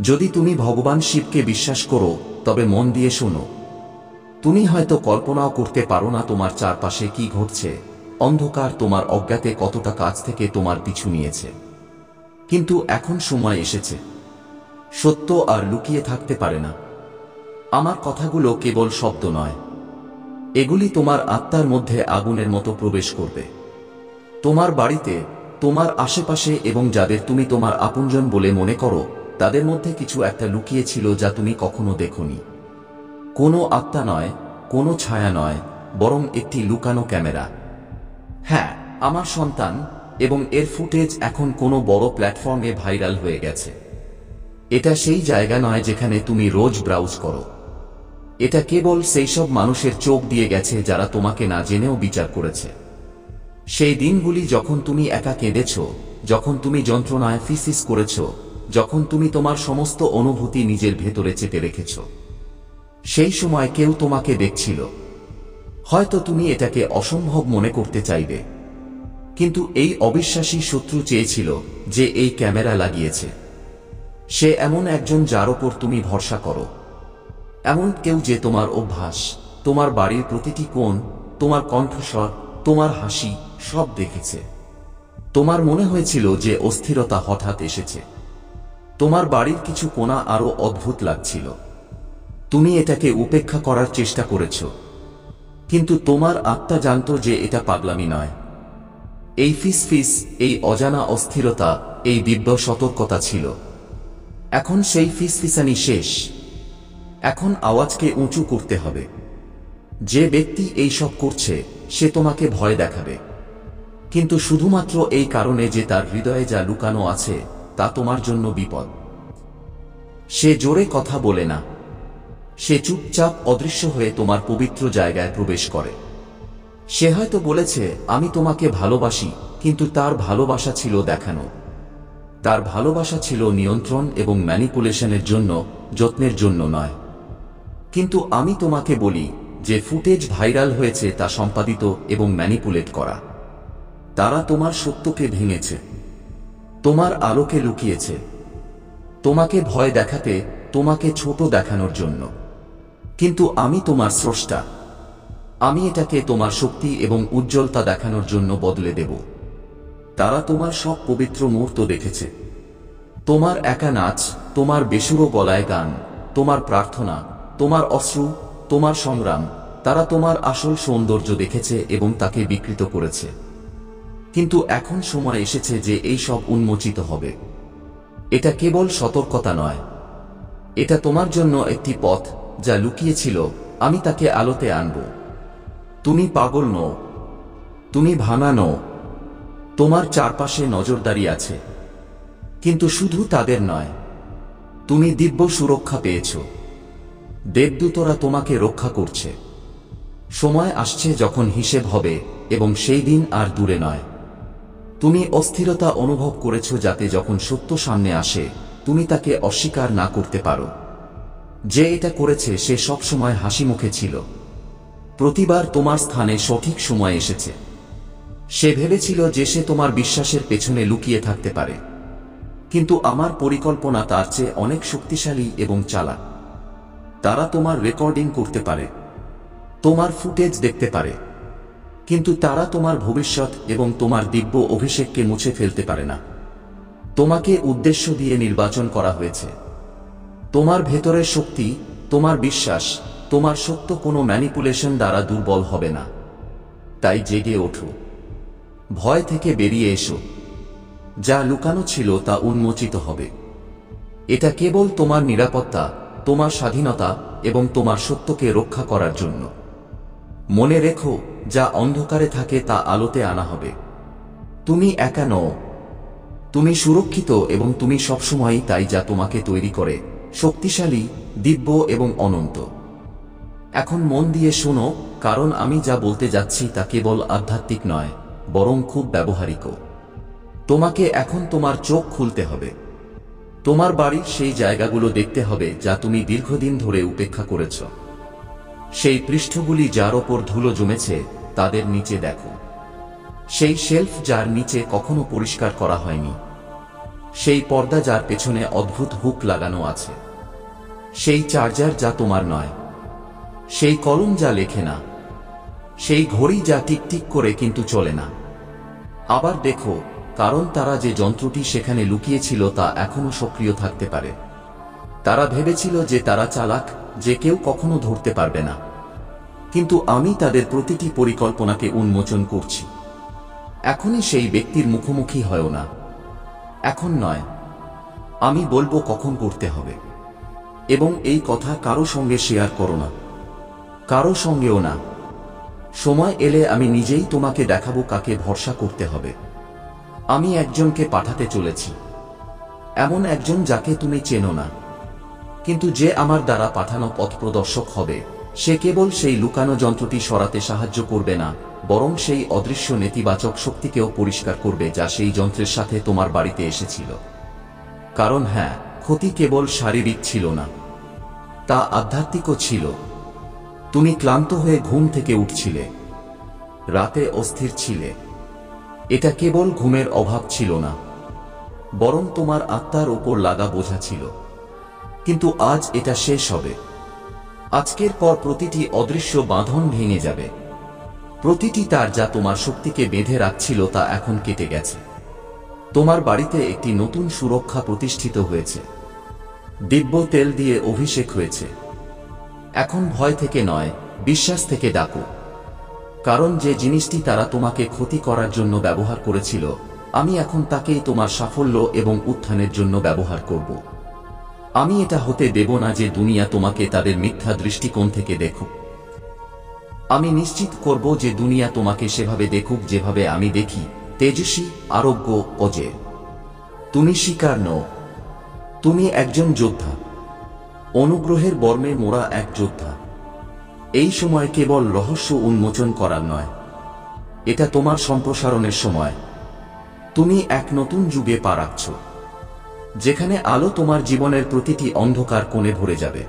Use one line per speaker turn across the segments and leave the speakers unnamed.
যদি তুমি ভগবান শিবকে বিশ্বাস করো তবে মন দিয়ে শোনো। তুমি হয়তো কল্পনাও করতে পারো না তোমার চারপাশে কি ঘটছে, অন্ধকার তোমার অজ্ঞাতে কতটা কাছ থেকে তোমার পিছু নিয়েছে। কিন্তু এখন সময় এসেছে। সত্য আর লুকিয়ে থাকতে পারে না। আমার কথাগুলো কেবল শব্দ নয়, এগুলি তোমার আত্মার মধ্যে আগুনের মতো প্রবেশ করবে। তোমার বাড়িতে, তোমার আশেপাশে এবং যাদের তুমি তোমার আপনজন বলে মনে করো, তাদের মধ্যে কিছু একটা লুকিয়ে ছিল যা তুমি কখনো দেখোনি। কোনো আত্মা নয়, কোনো ছায়া নয়, বরং একটি লুকানো ক্যামেরা। হ্যাঁ, আমার সন্তান, এবং এর ফুটেজ এখন কোনো বড় প্ল্যাটফর্মে ভাইরাল হয়ে গেছে। এটা সেই জায়গা নয় যেখানে তুমি রোজ ব্রাউজ করো। এটা কেবল সেই সব মানুষের চোখ দিয়ে গেছে যারা তোমাকে না জেনেও বিচার করেছে। সেই দিনগুলি যখন তুমি একা কেঁদেছ, যখন তুমি যন্ত্রণায় ফিসফিস করেছ, যখন তুমি তোমার সমস্ত অনুভূতি নিজের ভেতরে চেপে রেখেছ। সেই সময় কেউ তোমাকে দেখছিল। হয়তো তুমি এটাকে অসম্ভব মনে করতে চাইবে, কিন্তু এই অবিশ্বাসী শত্রু চেয়েছিল যে এই ক্যামেরা লাগিয়েছে সে এমন একজন যার ওপর তুমি ভরসা করো। এমন কেউ যে তোমার অভ্যাস, তোমার বাড়ির প্রতিটি কোণ, তোমার কণ্ঠস্বর, তোমার হাসি সব দেখেছে। তোমার মনে হয়েছিল যে অস্থিরতা হঠাৎ এসেছে। তোমার বাড়ির কিছু কোণা আরো অদ্ভুত লাগছিল। তুমি এটাকে উপেক্ষা করার চেষ্টা করেছ, কিন্তু তোমার আত্মা জানত যে এটা পাগলামি নয়। এই ফিসফিস, এই অজানা অস্থিরতা, এই দিব্য সতর্কতা ছিল। এখন সেই ফিসফিসানি শেষ। এখন আওয়াজকে উঁচু করতে হবে। যে ব্যক্তি এই সব করছে সে তোমাকে ভয় দেখাবে, কিন্তু শুধুমাত্র এই কারণে যে তার হৃদয়ে যা লুকানো আছে তা তোমার জন্য বিপদ। সে জোরে কথা বলে না, সে চুপচাপ অদৃশ্য হয়ে তোমার পবিত্র জায়গায় প্রবেশ করে। সে হয়তো বলেছে আমি তোমাকে ভালোবাসি, কিন্তু তার ভালোবাসা ছিল দেখানো। তার ভালোবাসা ছিল নিয়ন্ত্রণ এবং ম্যানিপুলেশনের জন্য, যত্নের জন্য নয়। কিন্তু আমি তোমাকে বলি যে ফুটেজ ভাইরাল হয়েছে তা সম্পাদিত এবং ম্যানিপুলেট করা। তারা তোমার সত্যকে ভেঙেছে, তোমার আলোকে লুকিয়েছে, তোমাকে ভয় দেখাতে, তোমাকে ছোট দেখানোর জন্য। কিন্তু আমি তোমার স্রষ্টা। আমি এটাকে তোমার শক্তি এবং উজ্জ্বলতা দেখানোর জন্য বদলে দেব। তারা তোমার সব পবিত্র মুহূর্ত দেখেছে। তোমার একা নাচ, তোমার বেসুরো গলায় গান, তোমার প্রার্থনা, তোমার অশ্রু, তোমার সংগ্রাম। তারা তোমার আসল সৌন্দর্য দেখেছে এবং তাকে বিকৃত করেছে। কিন্তু এখন সময় এসেছে যে এই সব উন্মোচিত হবে। এটা কেবল সতর্কতা নয়, এটা তোমার জন্য একটি পথ যা লুকিয়েছিল। আমি তাকে আলোতে আনব। তুমি পাগল নও, তুমি ভাঙা নও। তোমার চারপাশে নজরদারি আছে, কিন্তু শুধু তাদের নয়। তুমি দিব্য সুরক্ষা পেয়েছ। দেবদূতরা তোমাকে রক্ষা করছে। সময় আসছে যখন হিসেব হবে, এবং সেই দিন আর দূরে নয়। তুমি অস্থিরতা অনুভব করেছ যাতে যখন সত্য সামনে আসে তুমি তাকে অস্বীকার না করতে পারো। যে এটা করেছে সে সবসময় হাসি মুখে ছিল। প্রতিবার তোমার স্থানে সঠিক সময় এসেছে। সে ভেবেছিল যে সে তোমার বিশ্বাসের পেছনে লুকিয়ে থাকতে পারে, কিন্তু আমার পরিকল্পনা তার চেয়ে অনেক শক্তিশালী এবং চালাক। তারা তোমার রেকর্ডিং করতে পারে, তোমার ফুটেজ দেখতে পারে, কিন্তু তারা তোমার ভবিষ্যৎ এবং তোমার দিব্য অভিষেককে মুছে ফেলতে পারে না। তোমাকে উদ্দেশ্য দিয়ে নির্বাচন করা হয়েছে। তোমার ভেতরের শক্তি, তোমার বিশ্বাস, তোমার সত্য কোনো ম্যানিপুলেশন দ্বারা দুর্বল হবে না। তাই জেগে ওঠো, ভয় থেকে বেরিয়ে এসো। যা লুকানো ছিল তা উন্মোচিত হবে। এটা কেবল তোমার নিরাপত্তা, তোমার স্বাধীনতা এবং তোমার সত্যকে রক্ষা করার জন্য। মনে রেখো, যা অন্ধকারে থাকে তা আলোতে আনা হবে। তুমি একা নও, তুমি সুরক্ষিত, এবং তুমি সবসময়ই তাই যা তোমাকে তৈরি করে শক্তিশালী, দিব্য এবং অনন্ত। এখন মন দিয়ে শোনো, কারণ আমি যা বলতে যাচ্ছি তা কেবল আধ্যাত্মিক নয়, বরং খুব ব্যবহারিকও। তোমাকে এখন তোমার চোখ খুলতে হবে। তোমার বাড়ির সেই জায়গাগুলো দেখতে হবে যা তুমি দীর্ঘদিন ধরে উপেক্ষা করেছ। সেই পৃষ্ঠগুলি যার ওপর ধুলো জমেছে তাদের নিচে দেখো। সেই শেলফ যার নিচে কখনো পরিষ্কার করা হয়নি। সেই পর্দা যার পেছনে অদ্ভুত হুক লাগানো আছে, সেই চার্জার যা তোমার নয়, সেই কলম যা লেখে না, সেই ঘড়ি যা টিকটিক করে কিন্তু চলে না। আবার দেখো, কারণ তারা যে যন্ত্রটি সেখানে লুকিয়েছিল তা এখনো সক্রিয় থাকতে পারে। তারা ভেবেছিল যে তারা চালাক, যে কেউ কখনো ধরতে পারবে না, কিন্তু আমি তাদের প্রতিটি পরিকল্পনাকে উন্মোচন করছি। এখনই সেই ব্যক্তির মুখোমুখি হয়ও না, এখন নয়। আমি বলবো কখন করতে হবে, এবং এই কথা কারো সঙ্গে শেয়ার করো না, কারো সঙ্গেও না। সময় এলে আমি নিজেই তোমাকে দেখাবো কাকে ভরসা করতে হবে। আমি একজনকে পাঠাতে চলেছি, এমন একজন যাকে তুমি চেনো না, কিন্তু যে আমার দ্বারা পাঠানো পথপ্রদর্শক হবে। সে কেবল সেই লুকানো যন্ত্রটি সরাতে সাহায্য করবে না, বরং সেই অদৃশ্য নেতিবাচক শক্তিকেও পরিষ্কার করবে যা সেই যন্ত্রের সাথে তোমার বাড়িতে এসেছিল। কারণ হ্যাঁ, ক্ষতি কেবল শারীরিক ছিল না, তা আধ্যাত্মিকও ছিল। তুমি ক্লান্ত হয়ে ঘুম থেকে উঠছিলে, রাতে অস্থির ছিলে। এটা কেবল ঘুমের অভাব ছিল না, বরং তোমার আত্মার উপর লাগা বোঝা ছিল। কিন্তু আজ এটা শেষ হবে। আজকের পর প্রতিটি অদৃশ্য বাঁধন ভেঙে যাবে। প্রতিটি তার যা তোমার শক্তিকে বেঁধে রাখছিল তা এখন কেটে গেছে। তোমার বাড়িতে একটি নতুন সুরক্ষা প্রতিষ্ঠিত হয়েছে। দিব্য তেল দিয়ে অভিষেক হয়েছে। এখন ভয় থেকে নয়, বিশ্বাস থেকে ডাকো। কারণ যে জিনিসটি তারা তোমাকে ক্ষতি করার জন্য ব্যবহার করেছিল, আমি এখন তাকেই তোমার সাফল্য এবং উত্থানের জন্য ব্যবহার করব। আমি এটা হতে দেব না যে দুনিয়া তোমাকে তাদের মিথ্যা দৃষ্টিকোণ থেকে দেখুক। আমি নিশ্চিত করব যে দুনিয়া তোমাকে সেভাবে দেখুক যেভাবে আমি দেখি, তেজস্বী, আরোগ্য, অজেয়। তুমি শিকার নও, তুমি একজন যোদ্ধা, অনুগ্রহের বর্মে মোড়া এক যোদ্ধা। এই সময় কেবল রহস্য উন্মোচন করার নয়, এটা তোমার সম্প্রসারণের সময়। তুমি এক নতুন যুগে পা রাখছ, যেখানে আলো তোমার জীবনের প্রতিটি অন্ধকার কোণে ভরে যাবে।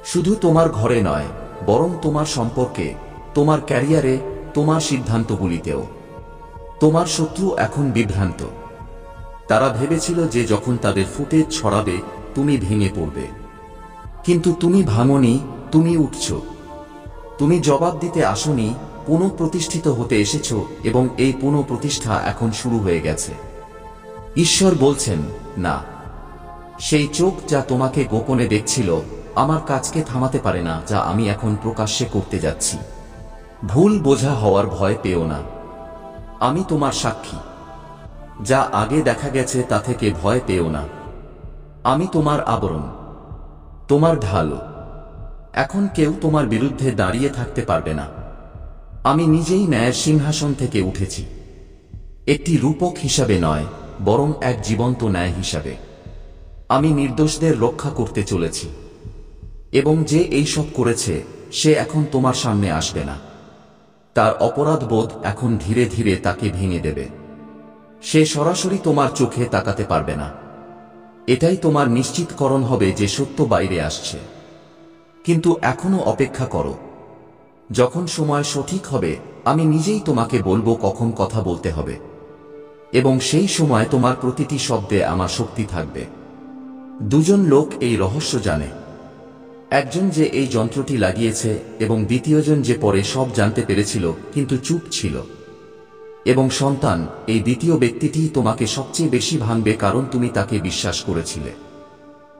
শুধু তোমার ঘরে নয়, বরং তোমার সম্পর্কে, তোমার ক্যারিয়ারে, তোমার সিদ্ধান্তগুলিতেও। তোমার শত্রু এখন বিভ্রান্ত। তারা ভেবেছিল যে যখন তাদের ফুটেজ ছড়াবে তুমি ভেঙে পড়বে, কিন্তু তুমি ভাঙনি, তুমি উঠছ। তুমি জবাব দিতে আসনি, পুনঃপ্রতিষ্ঠিত হতে এসেছ, এবং এই পুনঃপ্রতিষ্ঠা এখন শুরু হয়ে গেছে। ঈশ্বর বলছেন, না, সেই চোখ যা তোমাকে গোপনে দেখছিল আমার কাজকে থামাতে পারে না যা আমি এখন প্রকাশ্যে করতে যাচ্ছি। ভুল বোঝা হওয়ার ভয় পেও না, আমি তোমার সাক্ষী। যা আগে দেখা গেছে তা থেকে ভয় পেও না, আমি তোমার আবরণ, তোমার ঢাল। এখন কেউ তোমার বিরুদ্ধে দাঁড়িয়ে থাকতে পারবে না। আমি নিজেই ন্যায়ের সিংহাসন থেকে উঠেছি, একটি রূপক হিসাবে নয়, বরং এক জীবন্ত ন্যায় হিসাবে। আমি নির্দোষদের রক্ষা করতে চলেছি, এবং যে এইসব করেছে সে এখন তোমার সামনে আসবে না। তার অপরাধবোধ এখন ধীরে ধীরে তাকে ভেঙে দেবে। সে সরাসরি তোমার চোখে তাকাতে পারবে না। এটাই তোমার নিশ্চিতকরণ হবে যে সত্য বাইরে আসছে। কিন্তু এখনো অপেক্ষা করো, যখন সময় সঠিক হবে আমি নিজেই তোমাকে বলবো কখন কথা বলতে হবে, এবং সেই সময় তোমার প্রতিটি শব্দে আমার শক্তি থাকবে। দুজন লোক এই রহস্য জানে, একজন যে এই যন্ত্রটি লাগিয়েছে এবং দ্বিতীয়জন যে পরে সব জানতে পেরেছিল কিন্তু চুপ ছিল। এবং সন্তান, এই দ্বিতীয় ব্যক্তিটি তোমাকে সবচেয়ে বেশি ভাঙবে কারণ তুমি তাকে বিশ্বাস করেছিলে।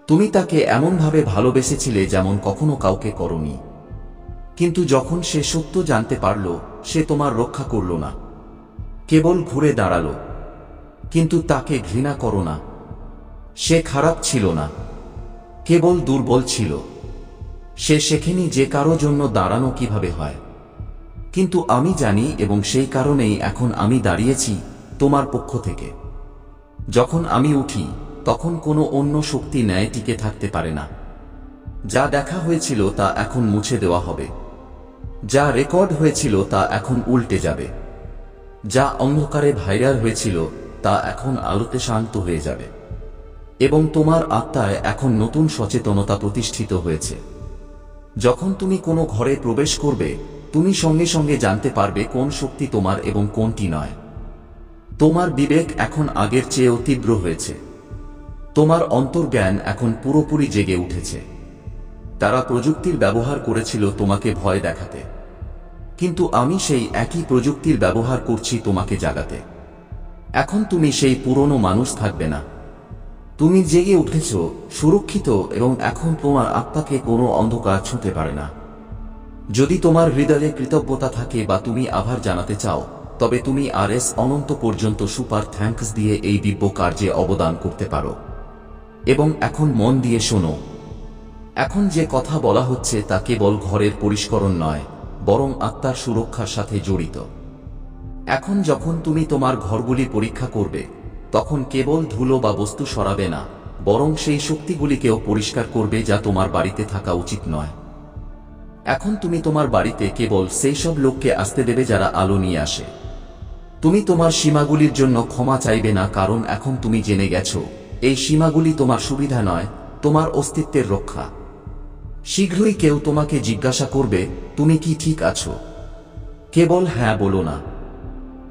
তুমি তাকে এমনভাবে ভালোবেসেছিলে যেমন কখনো কাউকে করনি। কিন্তু যখন সে সত্য জানতে পারল, সে তোমার রক্ষা করল না, কেবল ঘুরে দাঁড়ালো। কিন্তু তাকে ঘৃণা করো না, সে খারাপ ছিল না, কেবল দুর্বল ছিল। সে শেখেনি যে কারো জন্য দাঁড়ানো কিভাবে হয়। কিন্তু আমি জানি, এবং সেই কারণেই এখন আমি দাঁড়িয়েছি তোমার পক্ষ থেকে। যখন আমি উঠি তখন কোনো অন্য শক্তি ন্যায় টিকে থাকতে পারে না। যা দেখা হয়েছিল তা এখন মুছে দেওয়া হবে, যা রেকর্ড হয়েছিল তা এখন উল্টে যাবে, যা অন্ধকারে ভাইরাল হয়েছিল তা এখন আলোতে শান্ত হয়ে যাবে। এবং তোমার আত্মায় এখন নতুন সচেতনতা প্রতিষ্ঠিত হয়েছে। যখন তুমি কোনো ঘরে প্রবেশ করবে তুমি সঙ্গে সঙ্গে জানতে পারবে কোন শক্তি তোমার এবং কোনটি নয়। তোমার বিবেক এখন আগের চেয়েও তীব্র হয়েছে। তোমার অন্তর্জ্ঞান এখন পুরোপুরি জেগে উঠেছে। তারা প্রযুক্তির ব্যবহার করেছিল তোমাকে ভয় দেখাতে, কিন্তু আমি সেই একই প্রযুক্তির ব্যবহার করছি তোমাকে জাগাতে। এখন তুমি সেই পুরনো মানুষ থাকবে না। তুমি জেগে উঠেছ, সুরক্ষিত, এবং এখন তোমার আত্মাকে কোনো অন্ধকার ছুঁতে পারে না। যদি তোমার হৃদয়ে কৃতজ্ঞতা থাকে বা তুমি আভার জানাতে চাও, তবে তুমি RS অনন্ত পর্যন্ত সুপার থ্যাঙ্কস দিয়ে এই দিব্য কার্যে অবদান করতে পারো। এবং এখন মন দিয়ে শোনো। এখন যে কথা বলা হচ্ছে তা কেবল ঘরের পরিষ্করণ নয়, বরং আত্মার সুরক্ষার সাথে জড়িত। এখন যখন তুমি তোমার ঘরগুলি পরীক্ষা করবে, তখন কেবল ধুলো বা বস্তু সরাবে না, বরং সেই শক্তিগুলিকেও পরিষ্কার করবে যা তোমার বাড়িতে থাকা উচিত নয়। এখন তুমি তোমার বাড়িতে কেবল সেই সব লোককে আসতে দেবে যারা আলো নিয়ে আসে। তুমি তোমার সীমাগুলির জন্য ক্ষমা চাইবে না, কারণ এখন তুমি জেনে গেছো এই সীমাগুলি তোমার সুবিধা নয়, তোমার অস্তিত্বের রক্ষা। শীঘ্রই কেউ তোমাকে জিজ্ঞাসা করবে, তুমি কি ঠিক আছো? কেবল হ্যাঁ বলো না।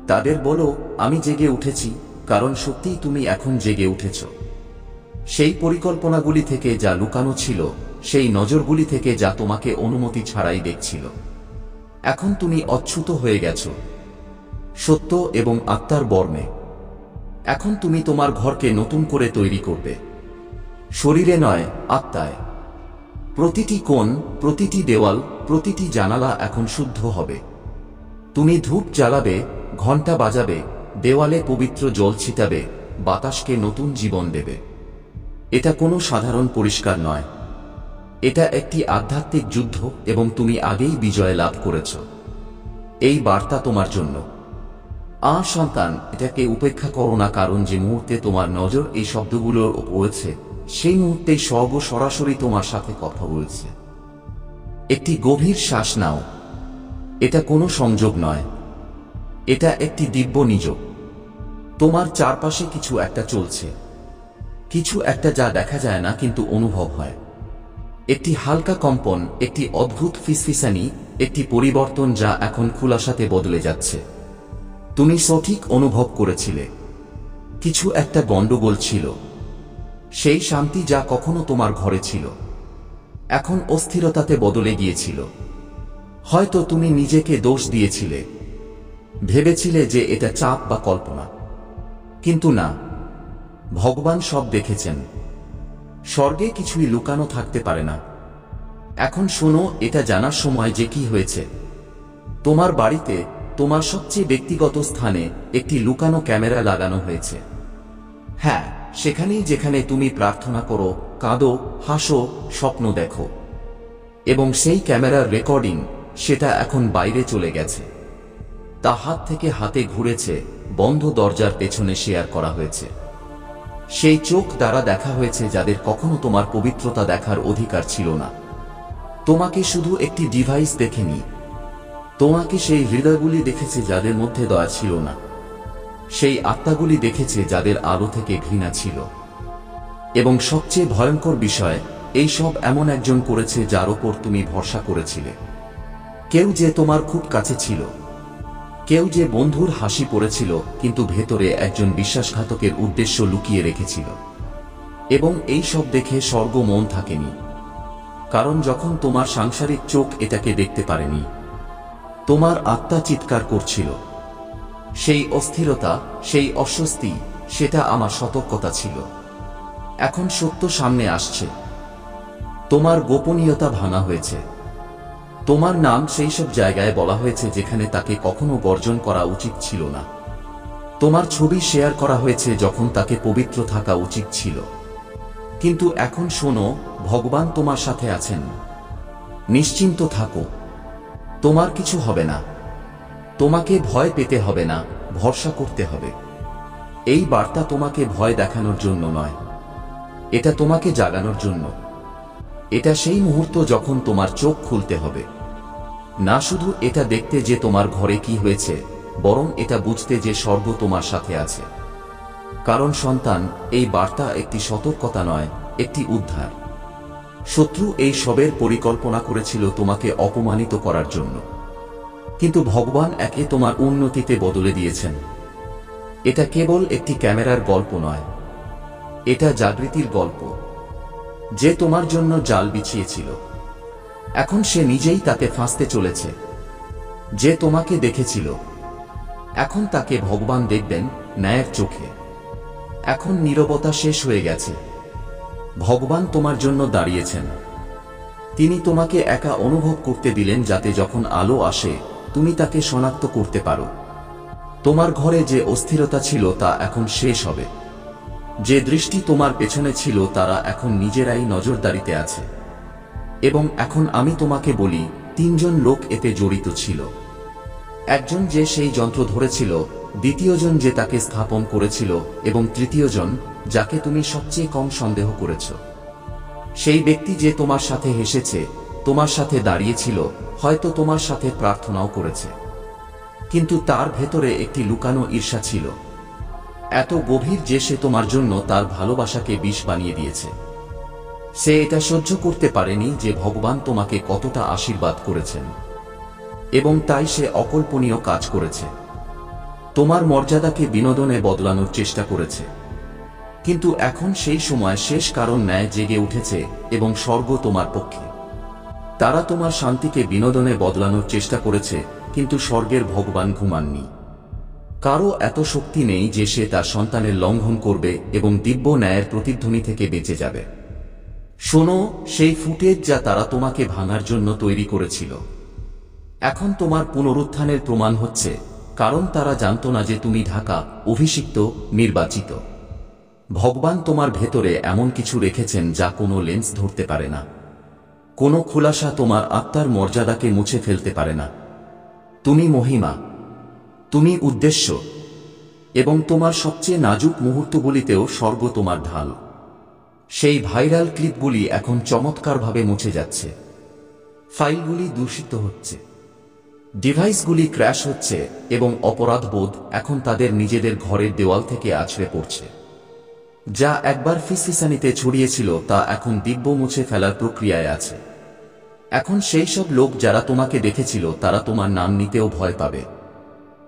তাদের বলো, আমি জেগে উঠেছি, কারণ সত্যিই তুমি এখন জেগে উঠেছ। সেই পরিকল্পনাগুলি থেকে যা লুকানো ছিল, সেই নজরগুলি থেকে যা তোমাকে অনুমতি ছাড়াই দেখছিল, এখন তুমি অচ্যুত হয়ে গেছ সত্য এবং আত্মার বর্মে। এখন তুমি তোমার ঘরকে নতুন করে তৈরি করবে, শরীরে নয়, আত্মায়। প্রতিটি কোণ, প্রতিটি দেওয়াল, প্রতিটি জানালা এখন শুদ্ধ হবে। তুমি ধূপ জ্বালাবে, ঘণ্টা বাজাবে, দেওয়ালে পবিত্র জল ছিটাবে, বাতাসকে নতুন জীবন দেবে। এটা কোনো সাধারণ পরিষ্কার নয়, এটা একটি আধ্যাত্মিক যুদ্ধ, এবং তুমি আগেই বিজয় লাভ করেছ। এই বার্তা তোমার জন্য। সন্তান, এটাকে উপেক্ষা করো না, কারণ যে মুহূর্তে তোমার নজর এই শব্দগুলোর পড়েছে, সেই মুহূর্তেই স্বর্গ সরাসরি তোমার সাথে কথা বলছে। একটি গভীর শ্বাস নাও। এটা কোনো সংযোগ নয়, এটা একটি দিব্য নিযোগ। তোমার চারপাশে কিছু একটা চলছে, কিছু একটা যা দেখা যায় না কিন্তু অনুভব হয়। একটি হালকা কম্পন, একটি অদ্ভুত ফিসফিসানি, একটি পরিবর্তন যা এখন খুলাসাতে বদলে যাচ্ছে। তুমি সঠিক অনুভব করেছিলে, কিছু একটা গন্ডগোল ছিল। সেই শান্তি যা কখনো তোমার ঘরে ছিল, এখন অস্থিরতাতে বদলে গিয়েছিল। হয়তো তুমি নিজেকে দোষ দিয়েছিলে, ভেবেছিলে যে এটা চাপ বা কল্পনা, কিন্তু না, ভগবান সব দেখেছেন। স্বর্গে কিছুই লুকানো থাকতে পারে না। এখন শোনো, এটা জানার সময় যে কি হয়েছে। তোমার বাড়িতে, তোমার সবচেয়ে ব্যক্তিগত স্থানে একটি লুকানো ক্যামেরা লাগানো হয়েছে। হ্যাঁ, সেখানেই যেখানে তুমি প্রার্থনা করো, কাঁদো, হাসো, স্বপ্ন দেখো। এবং সেই ক্যামেরার রেকর্ডিং, সেটা এখন বাইরে চলে গেছে। তা হাত থেকে হাতে ঘুরেছে, বন্ধ দরজার পেছনে শেয়ার করা হয়েছে। সেই চোখ দ্বারা দেখা হয়েছে যাদের কখনো তোমার পবিত্রতা দেখার অধিকার ছিল না। তোমাকে শুধু একটি ডিভাইস দেখেনি, তোমাকে সেই হৃদয়গুলি দেখেছে যাদের মধ্যে দয়া ছিল না, সেই আত্মাগুলি দেখেছে যাদের আলো থেকে ঘৃণা ছিল। এবং সবচেয়ে ভয়ঙ্কর বিষয়, এই সব এমন একজন করেছে যার ওপর তুমি ভরসা করেছিলে। কেউ যে তোমার খুব কাছে ছিল, কেউ যে বন্ধুর হাসি পড়েছিল, কিন্তু ভেতরে একজন বিশ্বাসঘাতকের উদ্দেশ্য লুকিয়ে রেখেছিল। এবং এই সব দেখে স্বর্গ মন থাকেনি, কারণ যখন তোমার সাংসারিক চোখ এটাকে দেখতে পারেনি, তোমার আত্মা চিৎকার করছিল। সেই অস্থিরতা, সেই অস্বস্তি, সেটা আমার সতর্কতা ছিল। এখন সত্য সামনে আসছে। তোমার গোপনীয়তা ভাঙা হয়েছে। তোমার নাম সেই সব জায়গায় বলা হয়েছে যেখানে তাকে কখনো বর্জন করা উচিত ছিল না। তোমার ছবি শেয়ার করা হয়েছে যখন তাকে পবিত্র থাকা উচিত ছিল। কিন্তু এখন শোনো, ভগবান তোমার সাথে আছেন। নিশ্চিন্ত থাকো, তোমার কিছু হবে না। তোমাকে ভয় পেতে হবে না, ভরসা করতে হবে। এই বার্তা তোমাকে ভয় দেখানোর জন্য নয়, এটা তোমাকে জাগানোর জন্য। এটা সেই মুহূর্ত যখন তোমার চোখ খুলতে হবে, না শুধু এটা দেখতে যে তোমার ঘরে কি হয়েছে, বরং এটা বুঝতে যে স্বর্গ তোমার সাথে আছে। কারণ সন্তান, এই বার্তা একটি সতর্কতা নয়, একটি উদ্ধার। শত্রু এই সবের পরিকল্পনা করেছিল তোমাকে অপমানিত করার জন্য, কিন্তু ভগবান একে তোমার উন্নতিতে বদলে দিয়েছেন। এটা কেবল একটি ক্যামেরার গল্প নয়, এটা জাগৃতির গল্প, যে তোমার জন্য জাল বিছিয়েছিল, এখন সে নিজেই তাকে ফাঁসতে চলেছে। যে তোমাকে দেখেছিল, এখন তাকে ভগবান দেখবেন ন্যায়ের চোখে। এখন নীরবতা শেষ হয়ে গেছে। ভগবান তোমার জন্য দাঁড়িয়েছেন। তিনি তোমাকে একা অনুভব করতে দিলেন, যাতে যখন আলো আসে তুমি তাকে শনাক্ত করতে পারো। তোমার ঘরে যে অস্থিরতা ছিল তা এখন শেষ হবে। যে দৃষ্টি তোমার পেছনে ছিল তারা এখন নিজেরাই নজরদারিতে আছে। এবং এখন আমি তোমাকে বলি, 3 জন লোক এতে জড়িত ছিল। একজন যে সেই যন্ত্র ধরেছিল, দ্বিতীয়জন যে তাকে স্থাপন করেছিল, এবং তৃতীয়জন যাকে তুমি সবচেয়ে কম সন্দেহ করেছ। সেই ব্যক্তি যে তোমার সাথে হেসেছে, তোমার সাথে দাঁড়িয়েছিল, হয়তো তোমার সাথে প্রার্থনাও করেছে, কিন্তু তার ভেতরে একটি লুকানো ঈর্ষা ছিল, এত গভীর যে সে তোমার জন্য তার ভালোবাসাকে বিষ বানিয়ে দিয়েছে। সে এটা সহ্য করতে পারেনি যে ভগবান তোমাকে কতটা আশীর্বাদ করেছেন, এবং তাই সে অকল্পনীয় কাজ করেছে। তোমার মর্যাদাকে বিনোদনে বদলানোর চেষ্টা করেছে। কিন্তু এখন সেই সময় শেষ, কারণ ন্যায় জেগে উঠেছে এবং স্বর্গ তোমার পক্ষে। তারা তোমার শান্তিকে বিনোদনে বদলানোর চেষ্টা করেছে, কিন্তু স্বর্গের ভগবান ঘুমাননি। কারো এত শক্তি নেই যে সে তার সন্তানের লঙ্ঘন করবে এবং দিব্য ন্যায়ের প্রতিধ্বনি থেকে বেঁচে যাবে। শোনো, সেই ফুটেজ যা তারা তোমাকে ভাঙার জন্য তৈরি করেছিল, এখন তোমার পুনরুত্থানের প্রমাণ হচ্ছে, কারণ তারা জানত না যে তুমি ঢাকা, অভিষিক্ত, নির্বাচিত। ভগবান তোমার ভেতরে এমন কিছু রেখেছেন যা কোনো লেন্স ধরতে পারে না। কোনো খুলাসা তোমার আত্মার মর্যাদাকে মুছে ফেলতে পারে না। তুমি মহিমা, তুমি উদ্দেশ্য, এবং তোমার সবচেয়ে নাজুক মুহূর্তগুলিতেও স্বর্গ তোমার ঢাল। সেই ভাইরাল ক্লিপগুলি এখন চমৎকারভাবে মুছে যাচ্ছে। ফাইলগুলি দূষিত হচ্ছে, ডিভাইসগুলি ক্র্যাশ হচ্ছে, এবং অপরাধবোধ এখন তাদের নিজেদের ঘরের দেওয়াল থেকে আছড়ে পড়ছে। যা একবার ফিসফিসানিতে ছড়িয়েছিল তা এখন দিব্য মুছে ফেলার প্রক্রিয়ায় আছে। এখন সেই সব লোক যারা তোমাকে দেখেছিল তারা তোমার নাম নিতেও ভয় পাবে।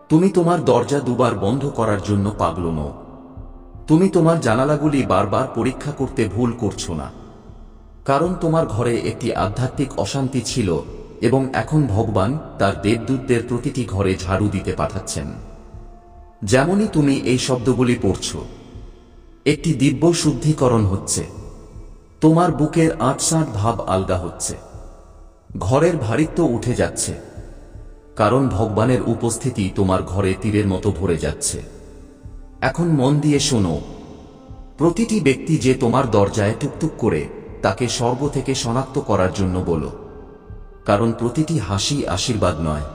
তুমি তোমার দরজা দুবার বন্ধ করার জন্য পাগল নও। তুমি তোমার জানালাগুলি বারবার পরীক্ষা করতে ভুল করছো না, কারণ তোমার ঘরে একটি আধ্যাত্মিক অশান্তি ছিল, এবং এখন ভগবান তার দেবদূতদের প্রতিটি ঘরে ঝাড়ু দিতে পাঠাচ্ছেন। যেমনই তুমি এই শব্দগুলি পড়ছ, একটি দিব্য শুদ্ধিকরণ হচ্ছে। তোমার বুকের আঁটসাঁট ভাব আলগা হচ্ছে, ঘরের ভারিত্ব উঠে যাচ্ছে, কারণ ভগবানের উপস্থিতি তোমার ঘরে তীরের মতো ভরে যাচ্ছে। এখন মন দিয়ে শোনো, প্রতিটি ব্যক্তি যে তোমার দরজায় টুকটুক করে, তাকে স্বর্গ থেকে শনাক্ত করার জন্য বলো, কারণ প্রতিটি হাসি আশীর্বাদ নয়।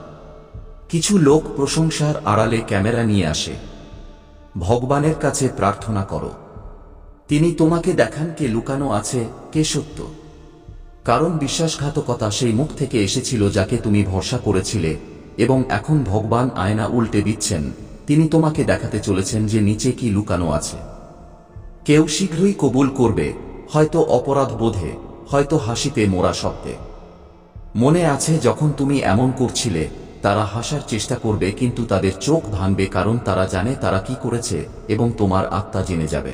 কিছু লোক প্রশংসার আড়ালে ক্যামেরা নিয়ে আসে। ভগবানের কাছে প্রার্থনা করো, তিনি তোমাকে দেখান কে লুকানো আছে, কে সত্য। কারণ বিশ্বাসঘাতকতা সেই মুখ থেকে এসেছিল যাকে তুমি ভরসা করেছিলে, এবং এখন ভগবান আয়না উল্টে দিচ্ছেন। তিনি তোমাকে দেখাতে চলেছেন যে নিচে কি লুকানো আছে। কেউ শীঘ্রই কবুল করবে, হয়তো অপরাধ বোধে, হয়তো হাসিতে মোড়া শব্দে। মনে আছে যখন তুমি এমন করছিলে, তারা হাসার চেষ্টা করবে, কিন্তু তাদের চোখ ভাঙবে, কারণ তারা জানে তারা কি করেছে, এবং তোমার আত্মা জেনে যাবে।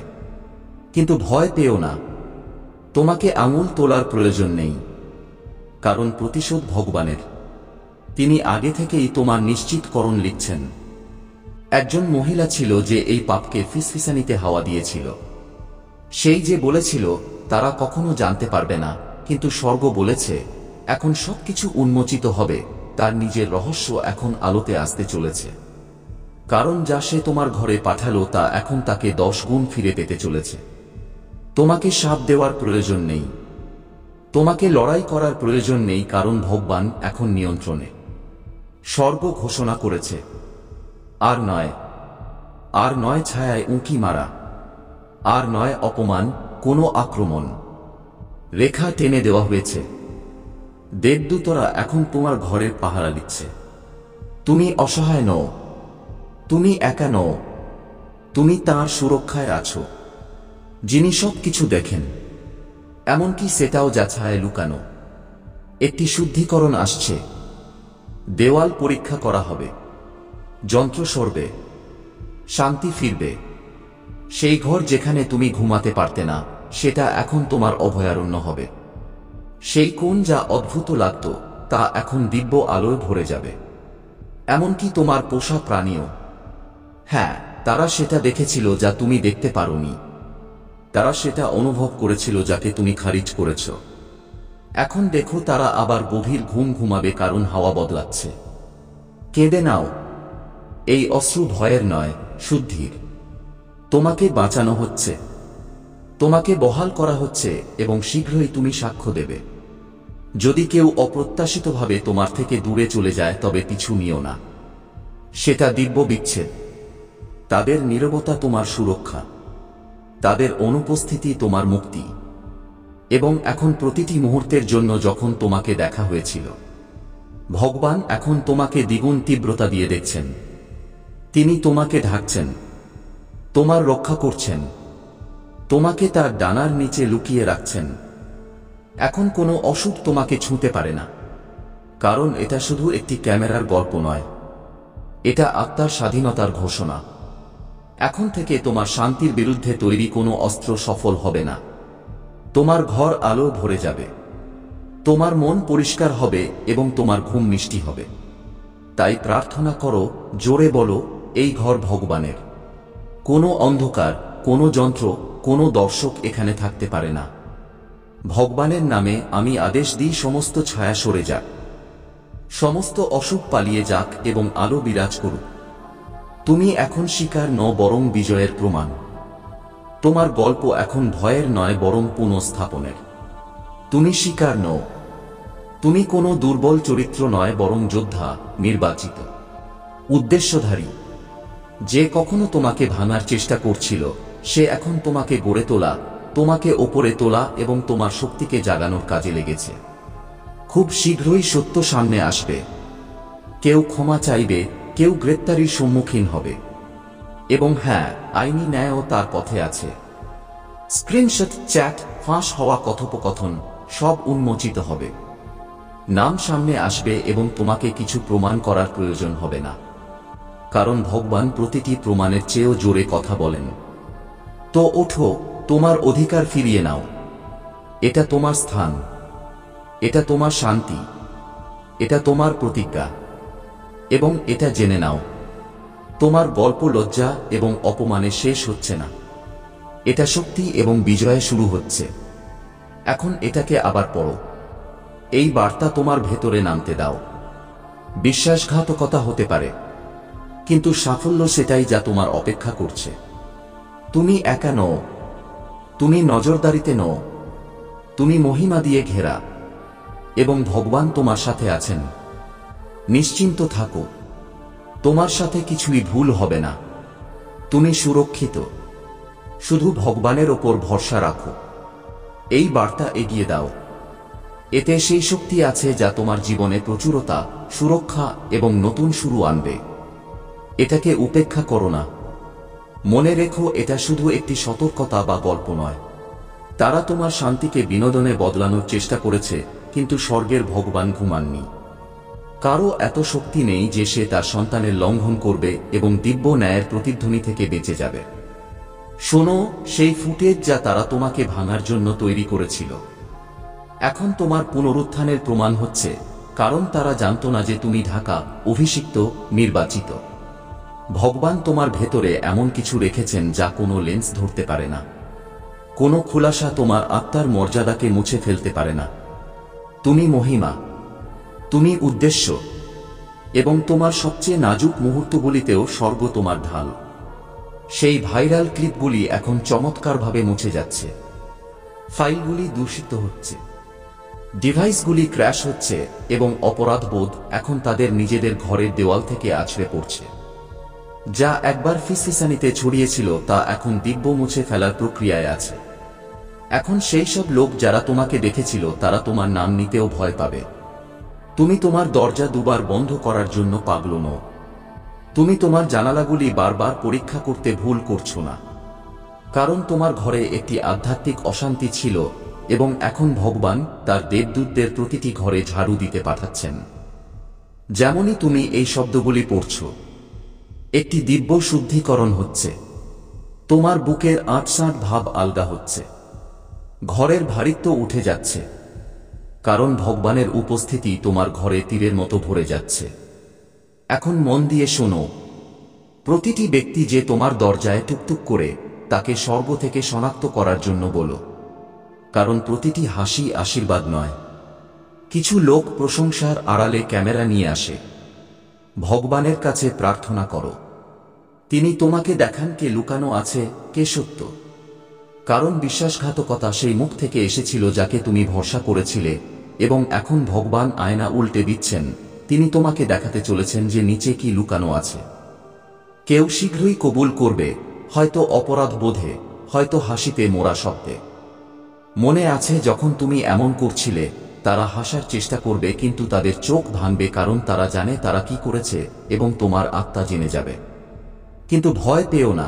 কিন্তু ভয় পেও না, তোমাকে আঙুল তোলার প্রয়োজন নেই, কারণ প্রতিশোধ ভগবানের। তিনি আগে থেকেই তোমার নিশ্চিতকরণ লিখছেন। একজন মহিলা ছিল যে এই পাপকে ফিসফিসানিতে হাওয়া দিয়েছিল। সেই যে বলেছিল তারা কখনো জানতে পারবে না, কিন্তু স্বর্গ বলেছে এখন সবকিছু উন্মোচিত হবে। তার নিজের রহস্য এখন আলোতে আসতে চলেছে, কারণ যা সে তোমার ঘরে পাঠালো তা এখন তাকে 10 গুণ ফিরে পেতে চলেছে। তোমাকে শাপ দেওয়ার প্রয়োজন নেই, তোমাকে লড়াই করার প্রয়োজন নেই, কারণ ভগবান এখন নিয়ন্ত্রণে। স্বর্গ ঘোষণা করেছে, আর নয়, আর নয় ছায়ায় উঁকি মারা, আর নয় অপমান, কোনো আক্রমণ। রেখা টেনে দেওয়া হয়েছে। দেবদূতরা এখন তোমার ঘরের পাহারা দিচ্ছে। তুমি অসহায় নও, তুমি একা নও, তুমি তাঁর সুরক্ষায় আছো, যিনি সব কিছু দেখেন, এমনকি সেটাও যা ছায়ায় লুকানো। একটি শুদ্ধিকরণ আসছে, দেওয়াল পরীক্ষা করা হবে, যন্ত্র সরবে, শান্তি ফিরবে, সেই ঘর যেখানে তুমি ঘুমাতে পারতে না, সেটা এখন তোমার অভয়ারণ্য হবে। সেই কোণ যা অদ্ভুত লাগত, তা এখন দিব্য আলোয় ভরে যাবে। এমনকি তোমার পোষা প্রাণীও। হ্যাঁ, তারা সেটা দেখেছিল যা তুমি দেখতে পারোনি। তারা সেটা অনুভব করেছিল যাকে তুমি খারিজ করেছ। এখন দেখো, তারা আবার গভীর ঘুম ঘুমাবে, কারণ হাওয়া বদলাচ্ছে। কেঁদে নাও। এই অশ্রু ভয়ের নয়, শুদ্ধির। তোমাকে বাঁচানো হচ্ছে, তোমাকে বহাল করা হচ্ছে, এবং শীঘ্রই তুমি সাক্ষ্য দেবে। যদি কেউ অপ্রত্যাশিতভাবে তোমার থেকে দূরে চলে যায়, তবে পিছু নিও না। সেটা দিব্য বিচ্ছেদ। তাদের নীরবতা তোমার সুরক্ষা, তাদের অনুপস্থিতি তোমার মুক্তি। এবং এখন প্রতিটি মুহূর্তের জন্য যখন তোমাকে দেখা হয়েছিল, ভগবান এখন তোমাকে দ্বিগুণ তীব্রতা দিয়ে দেখছেন। তিনি তোমাকে ঢাকছেন, তোমার রক্ষা করছেন, তোমাকে তার ডানার নিচে লুকিয়ে রাখছেন। এখন কোনো অসুখ তোমাকে ছুঁতে পারে না, কারণ এটা শুধু একটি ক্যামেরার গল্প নয়, এটা আত্মার স্বাধীনতার ঘোষণা। এখন থেকে তোমার শান্তির বিরুদ্ধে তৈরি কোনো অস্ত্র সফল হবে না। তোমার ঘর আলো ভরে যাবে, তোমার মন পরিষ্কার হবে, এবং তোমার ঘুম মিষ্টি হবে। তাই প্রার্থনা করো, জোরে বলো, এই ঘর ভগবানের। কোনো অন্ধকার, কোনো যন্ত্র, কোনো দর্শক এখানে থাকতে পারে না। ভগবানের নামে আমি আদেশ দিই, সমস্ত ছায়া সরে যাক, সমস্ত অসুখ পালিয়ে যাক, এবং আলো বিরাজ করুক। তুমি এখন শিকার নও, বরং বিজয়ের প্রমাণ। তোমার গল্প এখন ভয়ের নয়, বরং পুনঃস্থাপনের। তুমি শিকার নও, তুমি কোনো দুর্বল চরিত্র নয়, বরং যোদ্ধা, নির্বাচিত, উদ্দেশ্যধারী। যে কখনো তোমাকে ভাঙার চেষ্টা করছিল, সে এখন তোমাকে গড়ে তোলা, তোমাকে ওপরে তোলা এবং তোমার শক্তিকে জাগানোর কাজে লেগেছে। খুব শীঘ্রই সত্য সামনে আসবে। কেউ ক্ষমা চাইবে, কেউ গ্রেপ্তারির সম্মুখীন হবে, এবং হ্যাঁ, আইনি ন্যায়ও তার পথে আছে। স্ক্রিনশট, চ্যাট, ফাঁস হওয়া কথোপকথন সব উন্মোচিত হবে। নাম সামনে আসবে, এবং তোমাকে কিছু প্রমাণ করার প্রয়োজন হবে না, কারণ ভগবান প্রতিটি প্রমাণের চেয়েও জোরে কথা বলেন। তো ওঠো, তোমার অধিকার ফিরিয়ে নাও। এটা তোমার স্থান, এটা তোমার শান্তি, এটা তোমার প্রতিজ্ঞা। এবং এটা জেনে নাও, তোমার গল্প লজ্জা এবং অপমানে শেষ হচ্ছে না। এটা শক্তি এবং বিজয়ে শুরু হচ্ছে। এখন এটাকে আবার পড়ো। এই বার্তা তোমার ভেতরে নামতে দাও। বিশ্বাসঘাতকতা হতে পারে, কিন্তু সাফল্য সেটাই যা তোমার অপেক্ষা করছে। তুমি একা নও, তুমি নজরদারিতে নও, তুমি মহিমা দিয়ে ঘেরা, এবং ভগবান তোমার সাথে আছেন। নিশ্চিন্ত থাকো, তোমার সাথে কিছুই ভুল হবে না। তুমি সুরক্ষিত। শুধু ভগবানের ওপর ভরসা রাখো। এই বার্তা এগিয়ে দাও। এতে সেই শক্তি আছে যা তোমার জীবনে প্রচুরতা, সুরক্ষা এবং নতুন শুরু আনবে। এটাকে উপেক্ষা করো না। মনে রেখো, এটা শুধু একটি সতর্কতা বা গল্প নয়। তারা তোমার শান্তিকে বিনোদনে বদলানোর চেষ্টা করেছে, কিন্তু স্বর্গের ভগবান ঘুমাননি। কারো এত শক্তি নেই যে সে তার সন্তানের লঙ্ঘন করবে এবং দিব্য ন্যায়ের প্রতিধ্বনি থেকে বেঁচে যাবে। শোনো, সেই ফুটেজ যা তারা তোমাকে ভাঙার জন্য তৈরি করেছিল, এখন তোমার পুনরুত্থানের প্রমাণ হচ্ছে, কারণ তারা জানতো না যে তুমি ঢাকা, অভিষিক্ত, নির্বাচিত। ভগবান তোমার ভেতরে এমন কিছু রেখেছেন যা কোনো লেন্স ধরতে পারে না। কোনো খুলাসা তোমার আত্মার মর্যাদাকে মুছে ফেলতে পারে না। তুমি মহিমা, তুমি উদ্দেশ্য, এবং তোমার সবচেয়ে নাজুক মুহূর্তগুলিতেও স্বর্গ তোমার ঢাল। সেই ভাইরাল ক্লিপগুলি এখন চমৎকারভাবে মুছে যাচ্ছে। ফাইলগুলি দূষিত হচ্ছে, ডিভাইসগুলি ক্র্যাশ হচ্ছে, এবং অপরাধবোধ এখন তাদের নিজেদের ঘরের দেওয়াল থেকে আছড়ে পড়ছে। যা একবার ফিসফিসানিতে ছড়িয়েছিল তা এখন দিব্য মুছে ফেলার প্রক্রিয়ায় আছে। এখন সেই সব লোক যারা তোমাকে দেখেছিল তারা তোমার নাম নিতেও ভয় পাবে। তুমি তোমার দরজা দুবার বন্ধ করার জন্য পাগল নও। তুমি তোমার জানালাগুলি বারবার পরীক্ষা করতে ভুল করছো না, কারণ তোমার ঘরে একটি আধ্যাত্মিক অশান্তি ছিল, এবং এখন ভগবান তার দেবদূতদের প্রতিটি ঘরে ঝাড়ু দিতে পাঠাচ্ছেন। যেমনই তুমি এই শব্দগুলি পড়ছ, একটি দিব্য শুদ্ধিকরণ হচ্ছে। তোমার বুকের আঁটসাঁট ভাব আলগা হচ্ছে, ঘরের ভারিত্ব উঠে যাচ্ছে, কারণ ভগবানের উপস্থিতি তোমার ঘরে তীরের মতো ভরে যাচ্ছে। এখন মন দিয়ে শোনো, প্রতিটি ব্যক্তি যে তোমার দরজায় টুকটুক করে, তাকে স্বর্গ থেকে শনাক্ত করার জন্য বলো, কারণ প্রতিটি হাসি আশীর্বাদ নয়। কিছু লোক প্রশংসার আড়ালে ক্যামেরা নিয়ে আসে। ভগবানের কাছে প্রার্থনা করো, তিনি তোমাকে দেখান কে লুকানো আছে, কে সত্য। কারণ বিশ্বাসঘাতকতা সেই মুখ থেকে এসেছিল যাকে তুমি ভরসা করেছিলে, এবং এখন ভগবান আয়না উল্টে দিচ্ছেন। তিনি তোমাকে দেখাতে চলেছেন যে নিচে কি লুকানো আছে। কেউ শীঘ্রই কবুল করবে, হয়তো অপরাধ বোধে, হয়তো হাসিতে মোড়া শব্দে। মনে আছে যখন তুমি এমন করছিলে, তারা হাসার চেষ্টা করবে কিন্তু তাদের চোখ ভাঙবে, কারণ তারা জানে তারা কি করেছে এবং তোমার আত্মা জেনে যাবে। কিন্তু ভয় পেও না,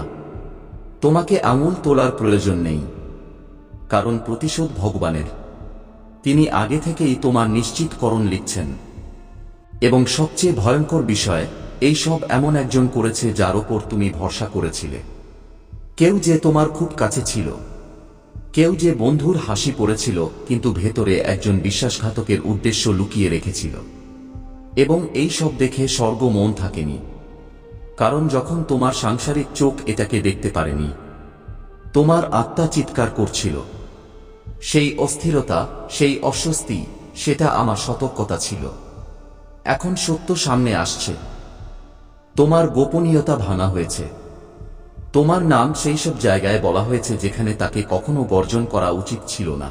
তোমাকে আঙুল তোলার প্রয়োজন নেই, কারণ প্রতিশোধ ভগবানের। তিনি আগে থেকেই তোমার নিশ্চিতকরণ লিখছেন। এবং সবচেয়ে ভয়ঙ্কর বিষয়, এই সব এমন একজন করেছে যার ওপর তুমি ভরসা করেছিলে। কেউ যে তোমার খুব কাছে ছিল, কেউ যে বন্ধুর হাসি পড়েছিল কিন্তু ভেতরে একজন বিশ্বাসঘাতকের উদ্দেশ্য লুকিয়ে রেখেছিল। এবং এই সব দেখে স্বর্গ মন থাকেনি, কারণ যখন তোমার সাংসারিক চোখ এটাকে দেখতে পারেনি, তোমার আত্মা চিৎকার করছিল। সেই অস্থিরতা, সেই অস্বস্তি, সেটা আমার সতর্কতা ছিল। এখন সত্য সামনে আসছে, তোমার গোপনীয়তা ভাঙা হয়েছে। তোমার নাম সেই সব জায়গায় বলা হয়েছে যেখানে তাকে কখনো বর্জন করা উচিত ছিল না।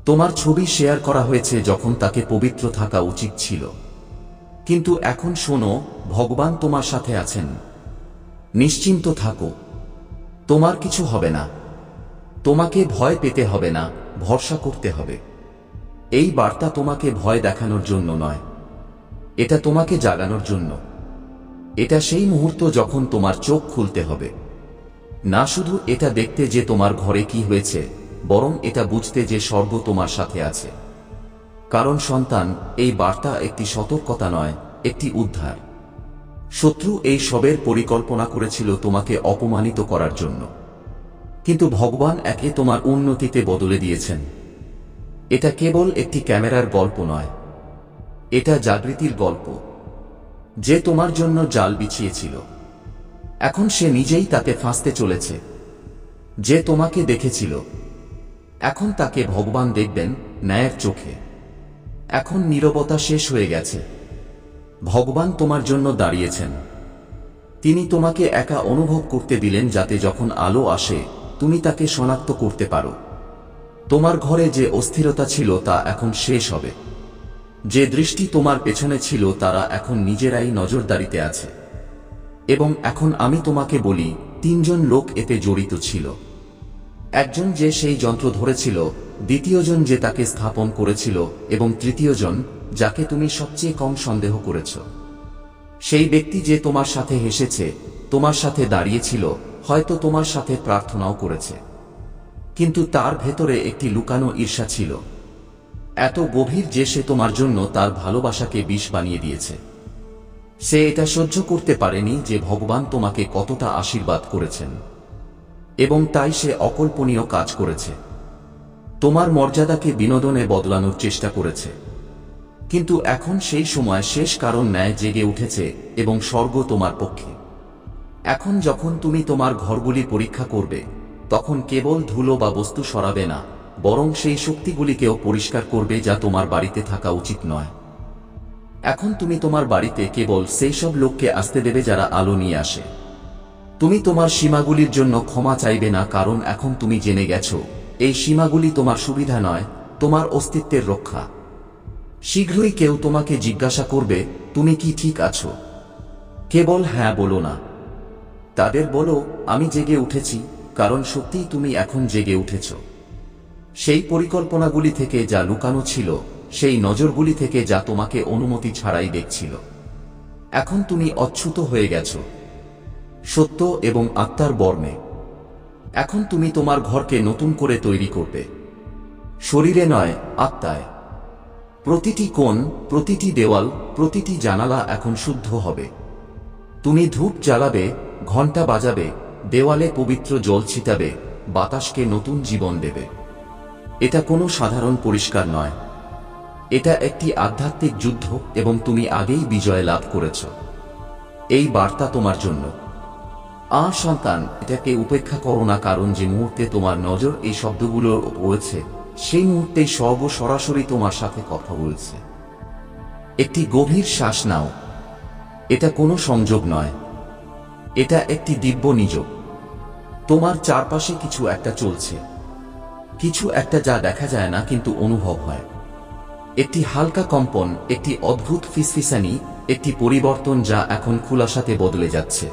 তোমার ছবি শেয়ার করা হয়েছে যখন তাকে পবিত্র থাকা উচিত ছিল। কিন্তু এখন শোনো, ভগবান তোমার সাথে আছেন। নিশ্চিন্ত থাকো, তোমার কিছু হবে না। তোমাকে ভয় পেতে হবে না, ভরসা করতে হবে। এই বার্তা তোমাকে ভয় দেখানোর জন্য নয়, এটা তোমাকে জাগানোর জন্য। এটা সেই মুহূর্ত যখন তোমার চোখ খুলতে হবে, না শুধু এটা দেখতে যে তোমার ঘরে কি হয়েছে, বরং এটা বুঝতে যে স্বর্গ তোমার সাথে আছে। কারণ সন্তান, এই বার্তা একটি সতর্কতা নয়, একটি উদ্ধার। শত্রু এই সবের পরিকল্পনা করেছিল তোমাকে অপমানিত করার জন্য, কিন্তু ভগবান একে তোমার উন্নতিতে বদলে দিয়েছেন। এটা কেবল একটি ক্যামেরার গল্প নয়, এটা জাগৃতির গল্প। যে তোমার জন্য জাল বিছিয়েছিল, এখন সে নিজেই তাকে ফাঁসতে চলেছে। যে তোমাকে দেখেছিল, এখন তাকে ভগবান দেখবেন ন্যায়ের চোখে। এখন নীরবতা শেষ হয়ে গেছে, ভগবান তোমার জন্য দাঁড়িয়েছেন। তিনি তোমাকে একা অনুভব করতে দিলেন যাতে যখন আলো আসে তুমি তাকে শনাক্ত করতে পারো। তোমার ঘরে যে অস্থিরতা ছিল তা এখন শেষ হবে। যে দৃষ্টি তোমার পেছনে ছিল তারা এখন নিজেরাই নজরদারিতে আছে। এবং এখন আমি তোমাকে বলি, 3 জন লোক এতে জড়িত ছিল। একজন যে সেই যন্ত্র ধরেছিল, দ্বিতীয়জন যে তাকে স্থাপন করেছিল, এবং তৃতীয়জন যাকে তুমি সবচেয়ে কম সন্দেহ করেছ। সেই ব্যক্তি যে তোমার সাথে হেসেছে, তোমার সাথে দাঁড়িয়েছিল, হয়তো তোমার সাথে প্রার্থনাও করেছে, কিন্তু তার ভেতরে একটি লুকানো ঈর্ষা ছিল, এত গভীর যে সে তোমার জন্য তার ভালোবাসাকে বিষ বানিয়ে দিয়েছে। সে এটা সহ্য করতে পারেনি যে ভগবান তোমাকে কতটা আশীর্বাদ করেছেন, এবং তাই সে অকল্পনীয় কাজ করেছে। তোমার মর্যাদাকে বিনোদনে বদলানোর চেষ্টা করেছে। কিন্তু এখন সেই সময় শেষ, কারণ ন্যায় জেগে উঠেছে এবং স্বর্গ তোমার পক্ষে। এখন যখন তুমি তোমার ঘরগুলি পরীক্ষা করবে, তখন কেবল ধুলো বা বস্তু সরাবে না, বরং সেই শক্তিগুলিকেও পরিষ্কার করবে যা তোমার বাড়িতে থাকা উচিত নয়। এখন তুমি তোমার বাড়িতে কেবল সেই সব লোককে আসতে দেবে যারা আলো নিয়ে আসে। তুমি তোমার সীমাগুলির জন্য ক্ষমা চাইবে না, কারণ এখন তুমি জেনে গেছো এই সীমাগুলি তোমার সুবিধা নয়, তোমার অস্তিত্বের রক্ষা। শীঘ্রই কেউ তোমাকে জিজ্ঞাসা করবে, তুমি কি ঠিক আছো? কেবল হ্যাঁ বলো না। তাদের বলো, আমি জেগে উঠেছি, কারণ সত্যিই তুমি এখন জেগে উঠেছ। সেই পরিকল্পনাগুলি থেকে যা লুকানো ছিল, সেই নজরগুলি থেকে যা তোমাকে অনুমতি ছাড়াই দেখছিল, এখন তুমি অচ্যুত হয়ে গেছো সত্য এবং আত্মার বর্ণে। এখন তুমি তোমার ঘরকে নতুন করে তৈরি করবে, শরীরে নয়, আত্মায়। প্রতিটি কোণ, প্রতিটি দেওয়াল, প্রতিটি জানালা এখন শুদ্ধ হবে। তুমি ধূপ জ্বালাবে, ঘণ্টা বাজাবে, দেওয়ালে পবিত্র জল ছিটাবে, বাতাসকে নতুন জীবন দেবে। এটা কোনো সাধারণ পরিষ্কার নয়, এটা একটি আধ্যাত্মিক যুদ্ধ এবং তুমি আগেই বিজয় লাভ করেছ। এই বার্তা তোমার জন্য। সন্তান, এটাকে উপেক্ষা করো না, কারণ যে মুহূর্তে তোমার নজর এই শব্দগুলোর উপর পড়েছে সেই মুহূর্তেই স্বর্গ সরাসরি তোমার সাথে কথা বলছে। একটি গভীর শ্বাস নাও। এটা কোনো সংযোগ নয়, এটা একটি দিব্য নিযোগ। তোমার চারপাশে কিছু একটা চলছে, কিছু একটা যা দেখা যায় না কিন্তু অনুভব হয়। একটি হালকা কম্পন, একটি অদ্ভুত ফিসফিসানি, একটি পরিবর্তন যা এখন খুলাসাতে বদলে যাচ্ছে।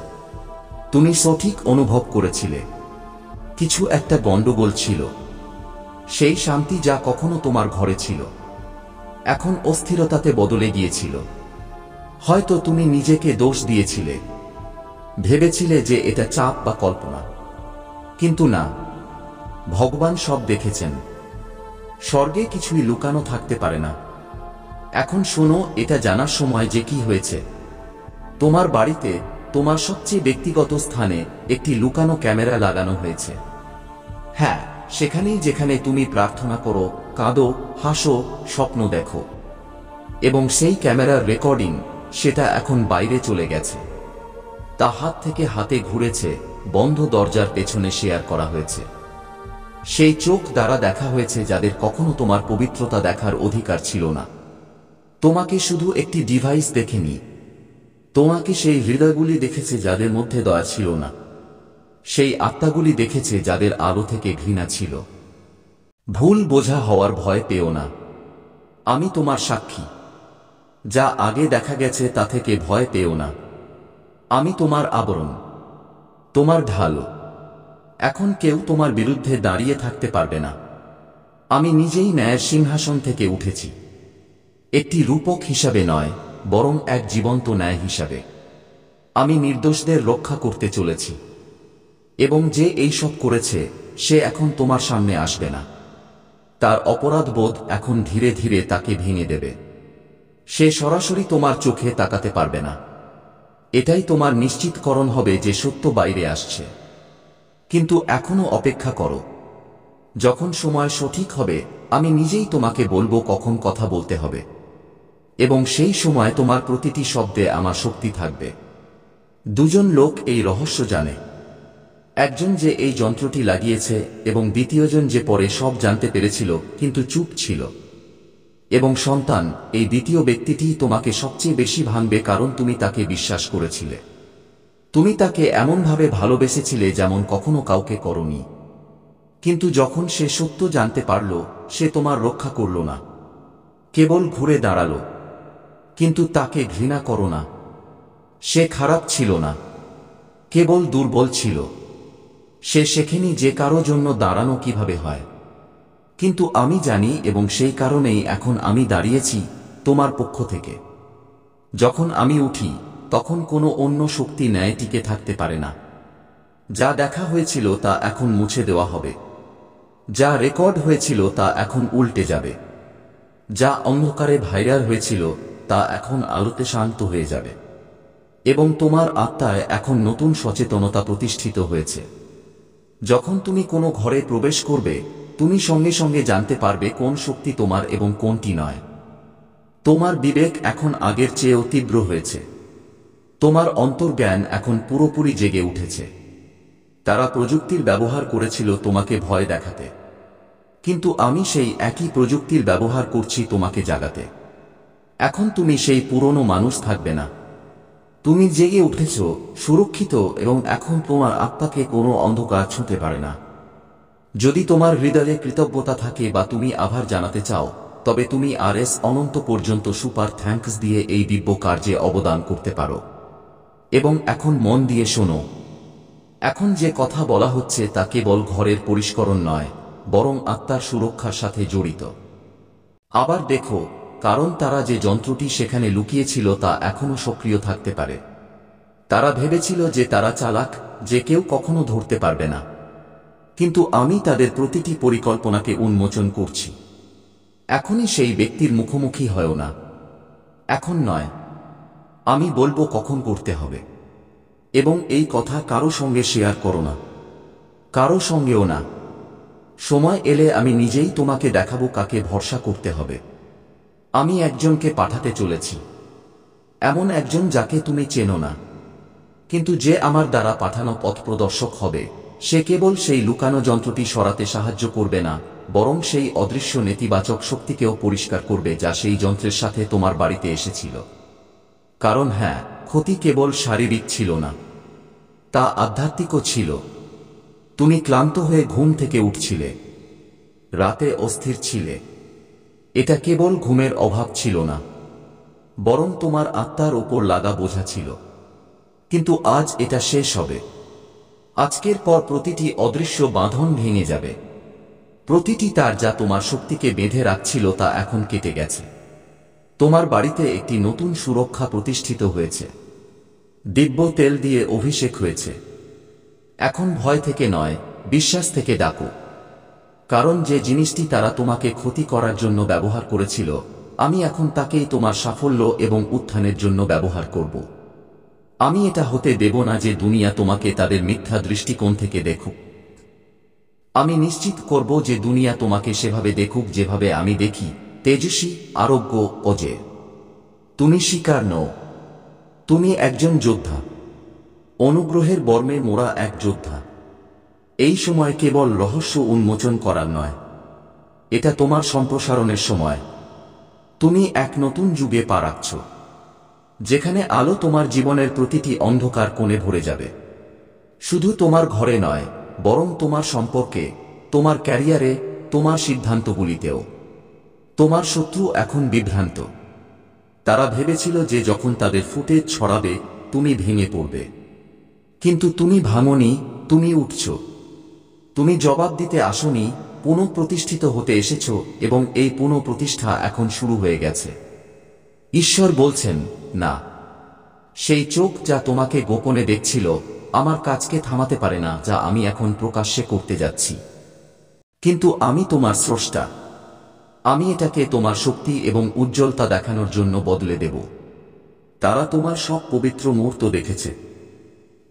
তুমি সঠিক অনুভব করেছিলে, কিছু একটা গন্ডগোল ছিল। সেই শান্তি যা কখনো তোমার ঘরে ছিল এখন অস্থিরতাতে বদলে গিয়েছিল। হয়তো তুমি নিজেকে দোষ দিয়েছিলে, ভেবেছিলে যে এটা চাপ বা কল্পনা, কিন্তু না, ভগবান সব দেখেছেন। স্বর্গে কিছুই লুকানো থাকতে পারে না। এখন শোনো, এটা জানার সময় যে কি হয়েছে। তোমার বাড়িতে, তোমার সবচেয়ে ব্যক্তিগত স্থানে একটি লুকানো ক্যামেরা লাগানো হয়েছে। হ্যাঁ, সেখানেই যেখানে তুমি প্রার্থনা করো, কাঁদো, হাসো, স্বপ্ন দেখো। এবং সেই ক্যামেরার রেকর্ডিং, সেটা এখন বাইরে চলে গেছে। তা হাত থেকে হাতে ঘুরেছে, বন্ধ দরজার পেছনে শেয়ার করা হয়েছে। সেই চোখ দ্বারা দেখা হয়েছে যাদের কখনো তোমার পবিত্রতা দেখার অধিকার ছিল না। তোমাকে শুধু একটি ডিভাইস দেখেনি, তোমাকে সেই হৃদয়গুলি দেখেছে যাদের মধ্যে দয়া ছিল না, সেই আত্মাগুলি দেখেছে যাদের আলো থেকে ঘৃণা ছিল। ভুল বোঝা হওয়ার ভয় পেও না, আমি তোমার সাক্ষী। যা আগে দেখা গেছে তা থেকে ভয় পেও না, আমি তোমার আবরণ, তোমার ঢাল। এখন কেউ তোমার বিরুদ্ধে দাঁড়িয়ে থাকতে পারবে না। আমি নিজেই ন্যায়ের সিংহাসন থেকে উঠেছি, একটি রূপক হিসাবে নয়, বরং এক জীবন্ত ন্যায় হিসাবে। আমি নির্দোষদের রক্ষা করতে চলেছি, এবং যে এইসব করেছে সে এখন তোমার সামনে আসবে না। তার অপরাধবোধ এখন ধীরে ধীরে তাকে ভেঙে দেবে। সে সরাসরি তোমার চোখে তাকাতে পারবে না। এটাই তোমার নিশ্চিতকরণ হবে যে সত্য বাইরে আসছে। কিন্তু এখনো অপেক্ষা করো, যখন সময় সঠিক হবে আমি নিজেই তোমাকে বলবো কখন কথা বলতে হবে, এবং সেই সময় তোমার প্রতিটি শব্দে আমার শক্তি থাকবে। দুজন লোক এই রহস্য জানে, একজন যে এই যন্ত্রটি লাগিয়েছে এবং দ্বিতীয়জন যে পরে সব জানতে পেরেছিল কিন্তু চুপ ছিল। এবং সন্তান, এই দ্বিতীয় ব্যক্তিটিই তোমাকে সবচেয়ে বেশি ভাঙবে, কারণ তুমি তাকে বিশ্বাস করেছিলে। তুমি তাকে এমনভাবে ভালোবেসেছিলে যেমন কখনো কাউকে করনি। কিন্তু যখন সে সত্য জানতে পারল, সে তোমার রক্ষা করল না, কেবল ঘুরে দাঁড়ালো। কিন্তু তাকে ঘৃণা করো না, সে খারাপ ছিল না, কেবল দুর্বল ছিল। সে শেখেনি যে কারো জন্য দাঁড়ানো কিভাবে হয়। কিন্তু আমি জানি, এবং সেই কারণেই এখন আমি দাঁড়িয়েছি তোমার পক্ষ থেকে। যখন আমি উঠি তখন কোনো অন্য শক্তি ন্যায় টিকে থাকতে পারে না। যা দেখা হয়েছিল তা এখন মুছে দেওয়া হবে, যা রেকর্ড হয়েছিল তা এখন উল্টে যাবে, যা অন্ধকারে ভাইরাল হয়েছিল তা এখন আলোতে শান্ত হয়ে যাবে। এবং তোমার আত্মায় এখন নতুন সচেতনতা প্রতিষ্ঠিত হয়েছে। যখন তুমি কোনো ঘরে প্রবেশ করবে তুমি সঙ্গে সঙ্গে জানতে পারবে কোন শক্তি তোমার এবং কোনটি নয়। তোমার বিবেক এখন আগের চেয়েও তীব্র হয়েছে। তোমার অন্তর্জ্ঞান এখন পুরোপুরি জেগে উঠেছে। তারা প্রযুক্তির ব্যবহার করেছিল তোমাকে ভয় দেখাতে, কিন্তু আমি সেই একই প্রযুক্তির ব্যবহার করছি তোমাকে জাগাতে। এখন তুমি সেই পুরনো মানুষ থাকবে না। তুমি জেগে উঠেছ, সুরক্ষিত, এবং এখন তোমার আত্মাকে কোনো অন্ধকার ছুঁতে পারে না। যদি তোমার হৃদয়ে কৃতজ্ঞতা থাকে বা তুমি আভার জানাতে চাও, তবে তুমি অনন্ত পর্যন্ত সুপার থ্যাঙ্কস দিয়ে এই দিব্য কার্যে অবদান করতে পারো। এবং এখন মন দিয়ে শোনো, এখন যে কথা বলা হচ্ছে তা কেবল ঘরের পরিষ্করণ নয়, বরং আত্মার সুরক্ষার সাথে জড়িত। আবার দেখো, কারণ তারা যে যন্ত্রটি সেখানে লুকিয়েছিল তা এখনো সক্রিয় থাকতে পারে। তারা ভেবেছিল যে তারা চালাক, যে কেউ কখনো ধরতে পারবে না। কিন্তু আমি তাদের প্রতিটি পরিকল্পনাকে উন্মোচন করছি। এখনই সেই ব্যক্তির মুখোমুখি হয়ো না। এখন নয়, আমি বলবো কখন করতে হবে। এবং এই কথা কারো সঙ্গে শেয়ার করো না, কারো সঙ্গেও না। সময় এলে আমি নিজেই তোমাকে দেখাবো কাকে ভরসা করতে হবে। আমি একজনকে পাঠাতে চলেছি, এমন একজন যাকে তুমি চেনো না, কিন্তু যে আমার দ্বারা পাঠানো পথপ্রদর্শক হবে। সে কেবল সেই লুকানো যন্ত্রটি সরাতে সাহায্য করবে না, বরং সেই অদৃশ্য নেতিবাচক শক্তিকেও পরিষ্কার করবে যা সেই যন্ত্রের সাথে তোমার বাড়িতে এসেছিল। কারণ হ্যাঁ, ক্ষতি কেবল শারীরিক ছিল না, তা আধ্যাত্মিকও ছিল। তুমি ক্লান্ত হয়ে ঘুম থেকে উঠছিলে, রাতে অস্থির ছিলে। এটা কেবল ঘুমের অভাব ছিল না, বরং তোমার আত্মার ওপর লাগা বোঝা ছিল। কিন্তু আজ এটা শেষ হবে। আজকের পর প্রতিটি অদৃশ্য বাঁধন ভেঙে যাবে। প্রতিটি তার যা তোমার শক্তিকে বেঁধে রাখছিল তা এখন কেটে গেছে। তোমার বাড়িতে একটি নতুন সুরক্ষা প্রতিষ্ঠিত হয়েছে। দিব্য তেল দিয়ে অভিষেক হয়েছে। এখন ভয় থেকে নয়, বিশ্বাস থেকে ডাকো। কারণ যে জিনিসটি তারা তোমাকে ক্ষতি করার জন্য ব্যবহার করেছিল, আমি এখন তাকেই তোমার সাফল্য এবং উত্থানের জন্য ব্যবহার করব। আমি এটা হতে দেব না যে দুনিয়া তোমাকে তাদের মিথ্যা দৃষ্টিকোণ থেকে দেখুক। আমি নিশ্চিত করব যে দুনিয়া তোমাকে সেভাবে দেখুক যেভাবে আমি দেখি, তেজস্বী, আরোগ্য, অজেয়। তুমি শিকার নও, তুমি একজন যোদ্ধা, অনুগ্রহের বর্মে মোড়া এক যোদ্ধা। এই সময় কেবল রহস্য উন্মোচন করার নয়, এটা তোমার সম্প্রসারণের সময়। তুমি এক নতুন যুগে পা রাখছ, যেখানে আলো তোমার জীবনের প্রতিটি অন্ধকার কোণে ভরে যাবে। শুধু তোমার ঘরে নয়, বরং তোমার সম্পর্কে, তোমার ক্যারিয়ারে, তোমার সিদ্ধান্তগুলিতেও। তোমার শত্রু এখন বিভ্রান্ত। তারা ভেবেছিল যে যখন তাদের ফুটেজ ছড়াবে তুমি ভেঙে পড়বে, কিন্তু তুমি ভাঙনি, তুমি উঠছ। তুমি জবাব দিতে আসনি, পুনঃপ্রতিষ্ঠিত হতে এসেছ, এবং এই পুনঃপ্রতিষ্ঠা এখন শুরু হয়ে গেছে। ঈশ্বর বলছেন, না, সেই চোখ যা তোমাকে গোপনে দেখছিল আমার কাজকে থামাতে পারে না যা আমি এখন প্রকাশ্যে করতে যাচ্ছি। কিন্তু আমি তোমার স্রষ্টা। আমি এটাকে তোমার শক্তি এবং উজ্জ্বলতা দেখানোর জন্য বদলে দেব। তারা তোমার সব পবিত্র মুহূর্ত দেখেছে,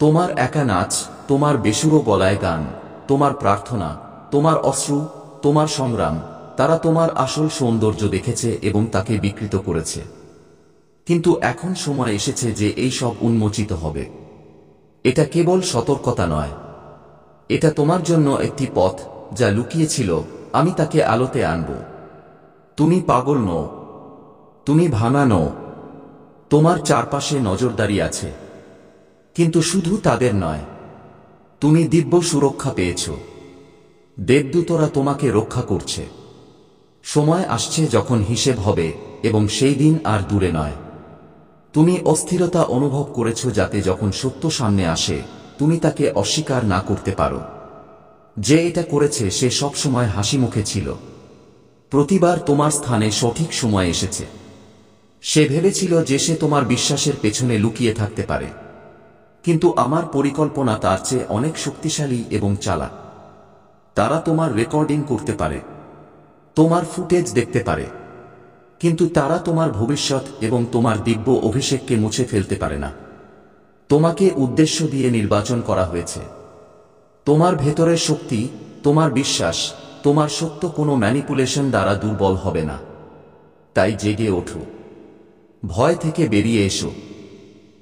তোমার একা নাচ, তোমার বেসুরো গলায় গান, তোমার প্রার্থনা, তোমার অশ্রু, তোমার সংগ্রাম। তারা তোমার আসল সৌন্দর্য দেখেছে এবং তাকে বিকৃত করেছে। কিন্তু এখন সময় এসেছে যে এই সব উন্মোচিত হবে। এটা কেবল সতর্কতা নয়, এটা তোমার জন্য একটি পথ যা লুকিয়েছিল, আমি তাকে আলোতে আনব। তুমি পাগল নও, তুমি ভাঙা নও। তোমার চারপাশে নজরদারি আছে, কিন্তু শুধু তাদের নয়, তুমি দিব্য সুরক্ষা পেয়েছ। দেবদূতরা তোমাকে রক্ষা করছে। সময় আসছে যখন হিসেব হবে, এবং সেই দিন আর দূরে নয়। তুমি অস্থিরতা অনুভব করেছ যাতে যখন সত্য সামনে আসে তুমি তাকে অস্বীকার না করতে পারো। যে এটা করেছে সে সবসময় হাসিমুখে ছিল। প্রতিবার তোমার স্থানে সঠিক সময় এসেছে। সে ভেবেছিল যে সে তোমার বিশ্বাসের পেছনে লুকিয়ে থাকতে পারে, কিন্তু আমার পরিকল্পনা তার চেয়ে অনেক শক্তিশালী এবং চালাক। তারা তোমার রেকর্ডিং করতে পারে, তোমার ফুটেজ দেখতে পারে, কিন্তু তারা তোমার ভবিষ্যৎ এবং তোমার দিব্য অভিষেককে মুছে ফেলতে পারে না। তোমাকে উদ্দেশ্য দিয়ে নির্বাচন করা হয়েছে। তোমার ভেতরের শক্তি, তোমার বিশ্বাস, তোমার সত্য কোনো ম্যানিপুলেশন দ্বারা দুর্বল হবে না। তাই জেগে ওঠো, ভয় থেকে বেরিয়ে এসো।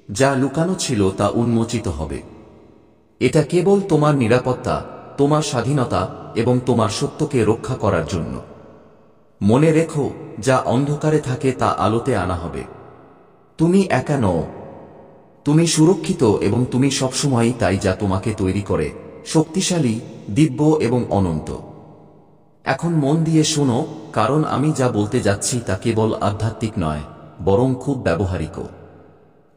যা লুকানো ছিল তা উন্মোচিত হবে। এটা কেবল তোমার নিরাপত্তা, তোমার স্বাধীনতা এবং তোমার সত্যকে রক্ষা করার জন্য। মনে রেখো, যা অন্ধকারে থাকে তা আলোতে আনা হবে। তুমি একা নও, তুমি সুরক্ষিত এবং তুমি সবসময়ই তাই যা তোমাকে তৈরি করে শক্তিশালী, দিব্য এবং অনন্ত। এখন মন দিয়ে শোনো, কারণ আমি যা বলতে যাচ্ছি তা কেবল আধ্যাত্মিক নয়, বরং খুব ব্যবহারিকও।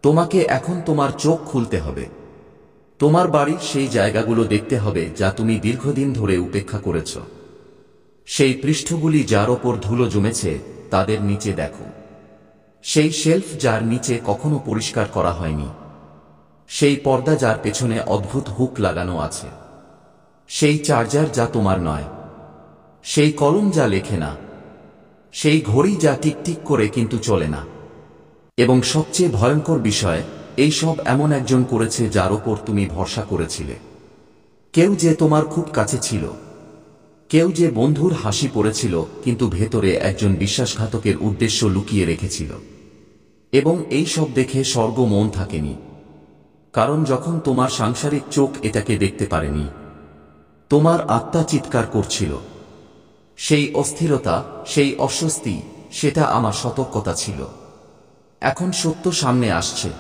তোমাকে এখন তোমার চোখ খুলতে হবে। তোমার বাড়ির সেই জায়গাগুলো দেখতে হবে যা তুমি দীর্ঘদিন ধরে উপেক্ষা করেছ। সেই পৃষ্ঠগুলি যার ওপর ধুলো জমেছে তাদের নিচে দেখো। সেই শেলফ যার নিচে কখনো পরিষ্কার করা হয়নি। সেই পর্দা যার পেছনে অদ্ভুত হুক লাগানো আছে। সেই চার্জার যা তোমার নয়। সেই কলম যা লেখে না। সেই ঘড়ি যা টিকটিক করে কিন্তু চলে না। এবং সবচেয়ে ভয়ঙ্কর বিষয়, এই সব এমন একজন করেছে যার ওপর তুমি ভরসা করেছিলে। কেউ যে তোমার খুব কাছে ছিল, কেউ যে বন্ধুর হাসি পড়েছিল কিন্তু ভেতরে একজন বিশ্বাসঘাতকের উদ্দেশ্য লুকিয়ে রেখেছিল। এবং এই সব দেখে স্বর্গ মন থাকেনি, কারণ যখন তোমার সাংসারিক চোখ এটাকে দেখতে পারেনি, তোমার আত্মা চিৎকার করছিল। সেই অস্থিরতা, সেই অস্বস্তি, সেটা আমার সতর্কতা ছিল। এখন সত্য সামনে আসছে।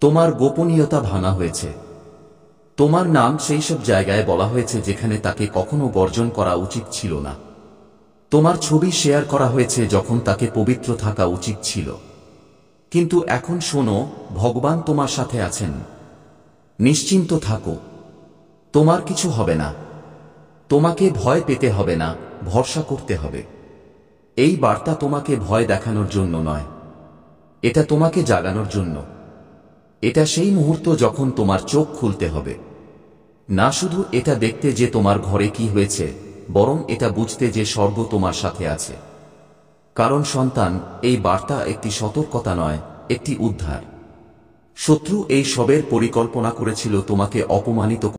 তোমার গোপনীয়তা ভাঙা হয়েছে। তোমার নাম সেই সব জায়গায় বলা হয়েছে যেখানে তাকে কখনো বর্জন করা উচিত ছিল না। তোমার ছবি শেয়ার করা হয়েছে যখন তাকে পবিত্র থাকা উচিত ছিল। কিন্তু এখন শোনো, ভগবান তোমার সাথে আছেন। নিশ্চিন্ত থাকো, তোমার কিছু হবে না। তোমাকে ভয় পেতে হবে না, ভরসা করতে হবে। এই বার্তা তোমাকে ভয় দেখানোর জন্য নয়, এটা তোমাকে জাগানোর জন্য। এটা সেই মুহূর্ত যখন তোমার চোখ খুলতে হবে, না শুধু এটা দেখতে যে তোমার ঘরে কি হয়েছে, বরং এটা বুঝতে যে স্বর্গ তোমার সাথে আছে। কারণ সন্তান, এই বার্তা একটি সতর্কতা নয়, একটি উদ্ধার। শত্রু এই সবের পরিকল্পনা করেছিল তোমাকে অপমানিত